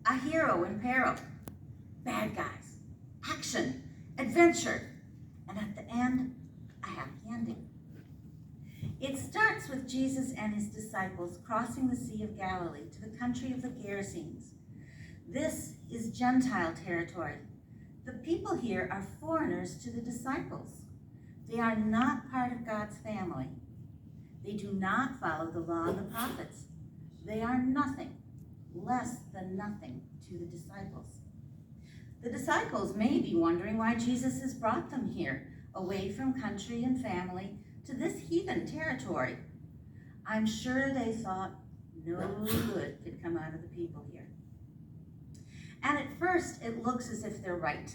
a hero in peril, bad guys, action, adventure, and at the end, a happy ending. It starts with Jesus and his disciples crossing the Sea of Galilee to the country of the Gerasenes. This is Gentile territory. The people here are foreigners to the disciples. They are not part of God's family. They do not follow the law and the prophets. They are nothing, less than nothing to the disciples. The disciples may be wondering why Jesus has brought them here, away from country and family, to this heathen territory. I'm sure they thought no good could come out of the people here. And at first, it looks as if they're right.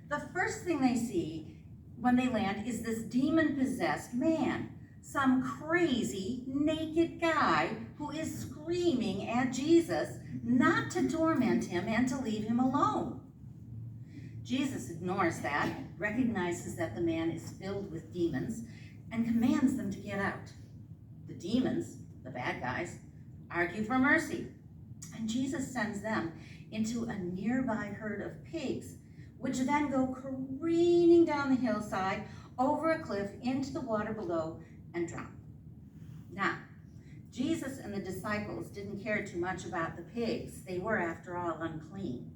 The first thing they see when they land is this demon-possessed man, some crazy, naked guy who is screaming at Jesus not to torment him and to leave him alone. Jesus ignores that, recognizes that the man is filled with demons, and commands them to get out. The demons, the bad guys, argue for mercy, and Jesus sends them into a nearby herd of pigs, which then go careening down the hillside, over a cliff, into the water below, and drown. Now, Jesus and the disciples didn't care too much about the pigs. They were, after all, unclean.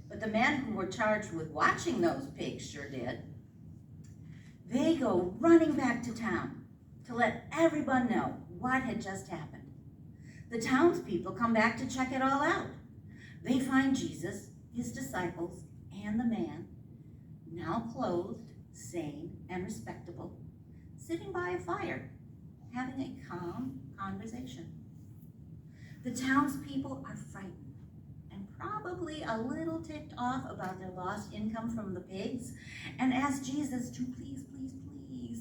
But the men who were charged with watching those pigs sure did. They go running back to town to let everyone know what had just happened. The townspeople come back to check it all out. They find Jesus, his disciples, and the man, now clothed, sane, and respectable, sitting by a fire, having a calm conversation. The townspeople are frightened and probably a little ticked off about their lost income from the pigs, and ask Jesus to please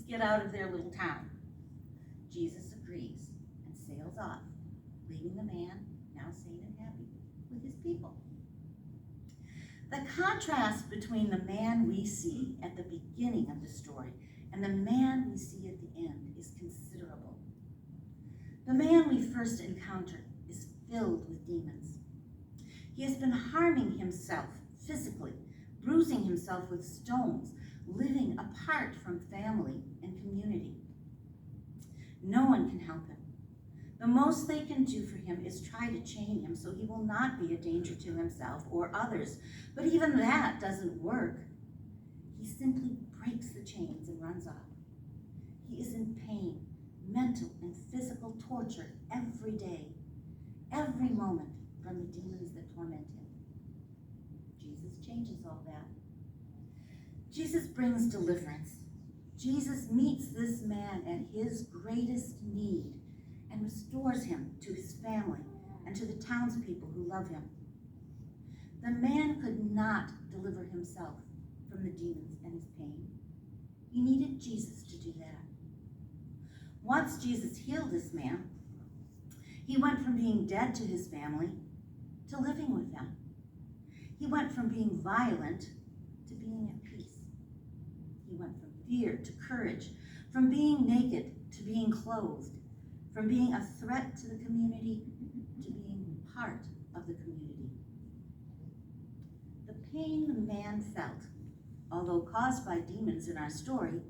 get out of their little town. Jesus agrees and sails off, leaving the man, now sane and happy, with his people. The contrast between the man we see at the beginning of the story and the man we see at the end is considerable. The man we first encounter is filled with demons. He has been harming himself physically, bruising himself with stones, living apart from family and community. No one can help him. The most they can do for him is try to chain him so he will not be a danger to himself or others. But even that doesn't work. He simply breaks the chains and runs off. He is in pain, mental and physical torture every day, every moment, from the demons that torment him. Jesus changes all that. Jesus brings deliverance. Jesus meets this man at his greatest need and restores him to his family and to the townspeople who love him. The man could not deliver himself from the demons and his pain. He needed Jesus to do that. Once Jesus healed this man, he went from being dead to his family to living with them. He went from being violent to being at peace. He went from fear to courage, from being naked to being clothed, from being a threat to the community to being part of the community. The pain the man felt, although caused by demons in our story,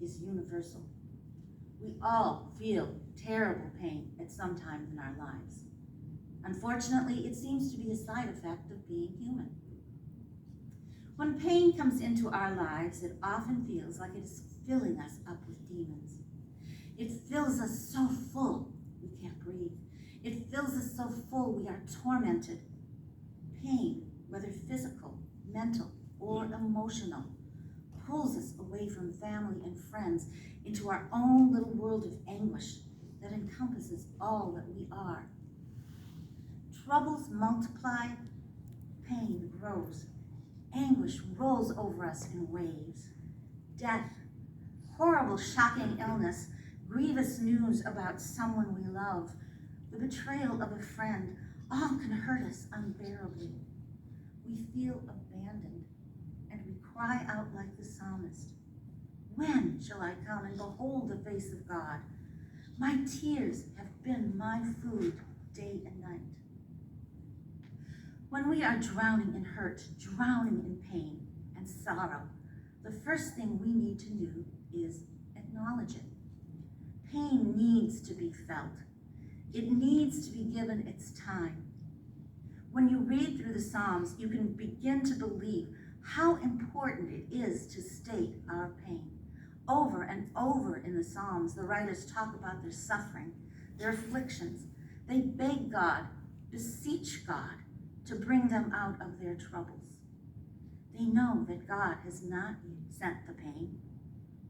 is universal. We all feel terrible pain at some time in our lives. Unfortunately, it seems to be a side effect of being human. When pain comes into our lives, it often feels like it is filling us up with demons. It fills us so full we can't breathe. It fills us so full we are tormented. Pain, whether physical, mental, or emotional, pulls us away from family and friends into our own little world of anguish that encompasses all that we are. Troubles multiply, pain grows. Anguish rolls over us in waves. Death, horrible, shocking illness, grievous news about someone we love, the betrayal of a friend, all can hurt us unbearably. We feel abandoned, and we cry out like the psalmist, "When shall I come and behold the face of God? My tears have been my food day and night." When we are drowning in hurt, drowning in pain and sorrow, the first thing we need to do is acknowledge it. Pain needs to be felt. It needs to be given its time. When you read through the Psalms, you can begin to believe how important it is to state our pain. Over and over in the Psalms, the writers talk about their suffering, their afflictions. They beg God, beseech God to bring them out of their troubles. They know that God has not sent the pain.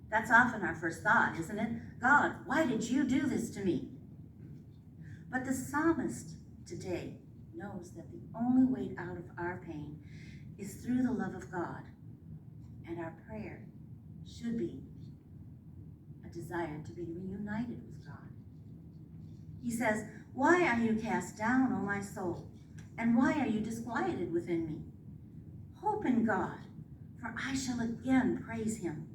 That's often our first thought, isn't it? God, why did you do this to me? But the psalmist today knows that the only way out of our pain is through the love of God, and our prayer should be a desire to be reunited with God. He says, "Why are you cast down, O my soul? And why are you disquieted within me? Hope in God, for I shall again praise him,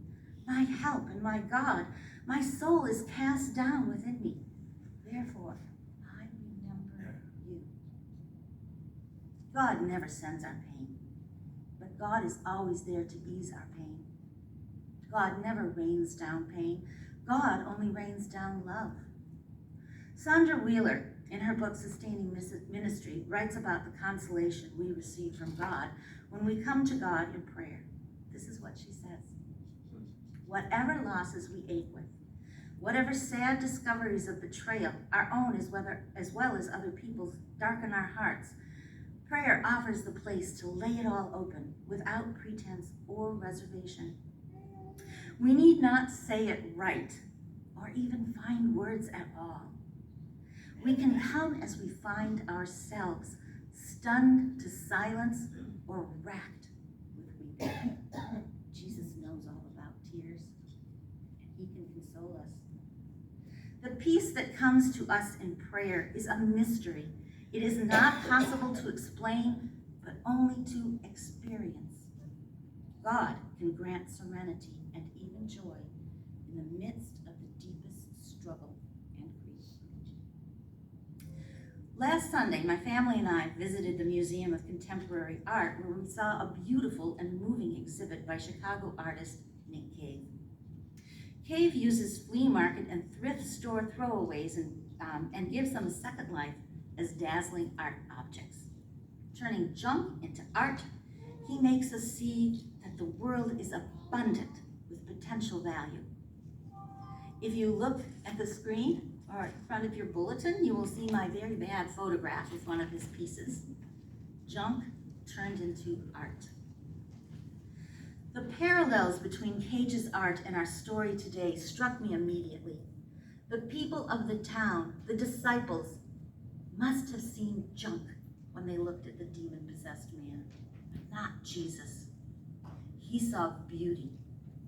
my help and my God. My soul is cast down within me. Therefore, I remember you." God never sends our pain, but God is always there to ease our pain. God never rains down pain. God only rains down love. Sandra Wheeler, in her book Sustaining Ministry, writes about the consolation we receive from God when we come to God in prayer. This is what she says. Whatever losses we ache with, whatever sad discoveries of betrayal, our own as well as other people's, darken our hearts, prayer offers the place to lay it all open without pretense or reservation. We need not say it right or even find words at all. We can come as we find ourselves, stunned to silence or racked with weeping. Jesus knows all about tears, and he can console us. The peace that comes to us in prayer is a mystery. It is not possible to explain, but only to experience. God can grant serenity and even joy in the midst of the deepest struggle and grief. Last Sunday, my family and I visited the Museum of Contemporary Art, where we saw a beautiful and moving exhibit by Chicago artist Nick Cave. Cave uses flea market and thrift store throwaways and gives them a second life as dazzling art objects. Turning junk into art, he makes us see that the world is abundant with potential value. If you look at the screen or in front of your bulletin, you will see my very bad photograph with one of his pieces. Junk turned into art. The parallels between Cage's art and our story today struck me immediately. The people of the town, the disciples, must have seen junk when they looked at the demon-possessed man, but not Jesus. He saw beauty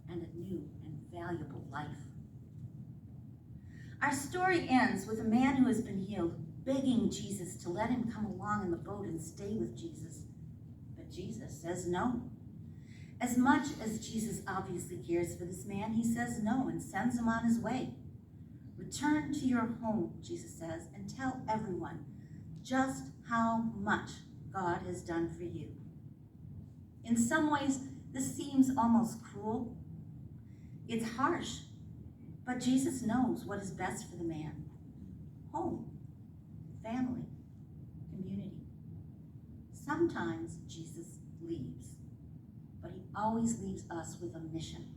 and a new and valuable life. Our story ends with a man who has been healed begging Jesus to let him come along in the boat and stay with Jesus. But Jesus says no. As much as Jesus obviously cares for this man, he says no and sends him on his way. Return to your home, Jesus says, and tell everyone just how much God has done for you. In some ways, this seems almost cruel. It's harsh, but Jesus knows what is best for the man. Home, family, community. Sometimes Jesus leaves, but he always leaves us with a mission.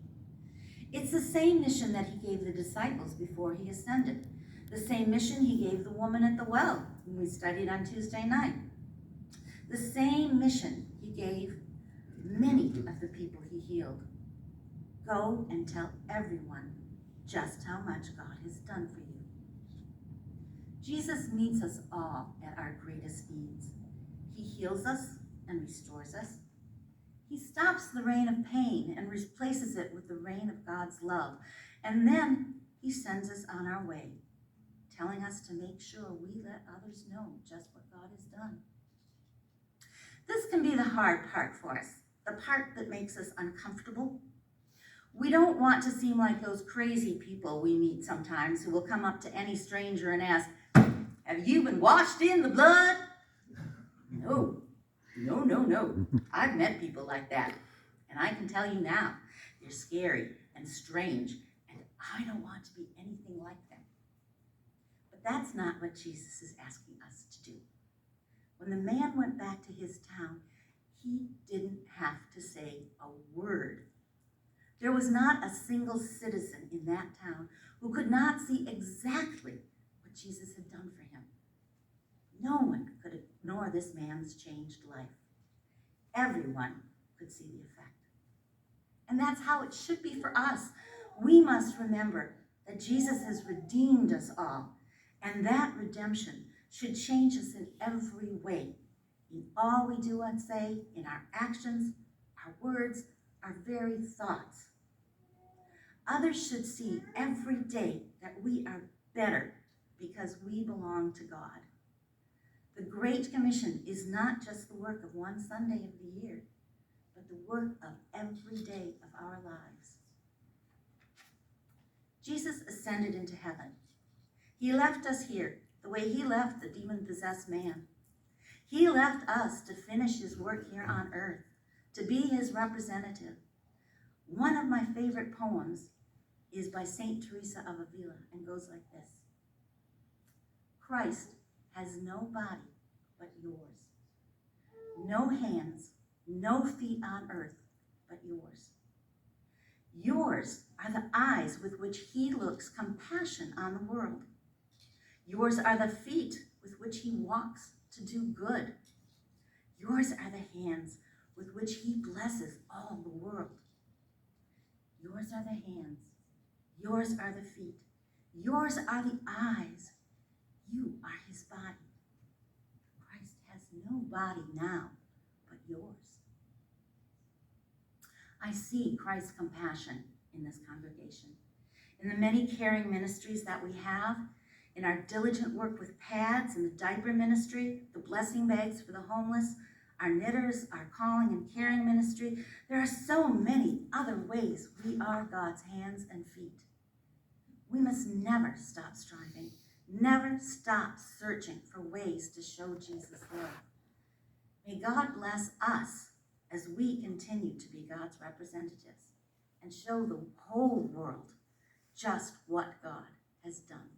It's the same mission that he gave the disciples before he ascended. The same mission he gave the woman at the well, whom we studied on Tuesday night. The same mission he gave many of the people he healed. Go and tell everyone just how much God has done for you. Jesus meets us all at our greatest needs. He heals us and restores us. He stops the rain of pain and replaces it with the rain of God's love. And then he sends us on our way, telling us to make sure we let others know just what God has done. This can be the hard part for us, the part that makes us uncomfortable. We don't want to seem like those crazy people we meet sometimes who will come up to any stranger and ask, "Have you been washed in the blood?" No, No, no, no. I've met people like that. And I can tell you now, they're scary and strange, and I don't want to be anything like them. But that's not what Jesus is asking us to do. When the man went back to his town, he didn't have to say a word. There was not a single citizen in that town who could not see exactly what Jesus had done for him. No one could ignore this man's changed life. Everyone could see the effect. And that's how it should be for us. We must remember that Jesus has redeemed us all, and that redemption should change us in every way, in all we do and say, in our actions, our words, our very thoughts. Others should see every day that we are better because we belong to God. The Great Commission is not just the work of one Sunday of the year, but the work of every day of our lives. Jesus ascended into heaven. He left us here the way he left the demon-possessed man. He left us to finish his work here on earth, to be his representative. One of my favorite poems is by St. Teresa of Avila and goes like this. Christ has no body but yours, no hands, no feet on earth but yours. Yours are the eyes with which he looks compassion on the world. Yours are the feet with which he walks to do good. Yours are the hands with which he blesses all the world. Yours are the hands. Yours are the feet. Yours are the eyes. You are his body. Christ has no body now but yours. I see Christ's compassion in this congregation, in the many caring ministries that we have, in our diligent work with pads and the diaper ministry, the blessing bags for the homeless, our knitters, our calling and caring ministry. There are so many other ways we are God's hands and feet. We must never stop striving, never stop searching for ways to show Jesus' love. May God bless us as we continue to be God's representatives and show the whole world just what God has done.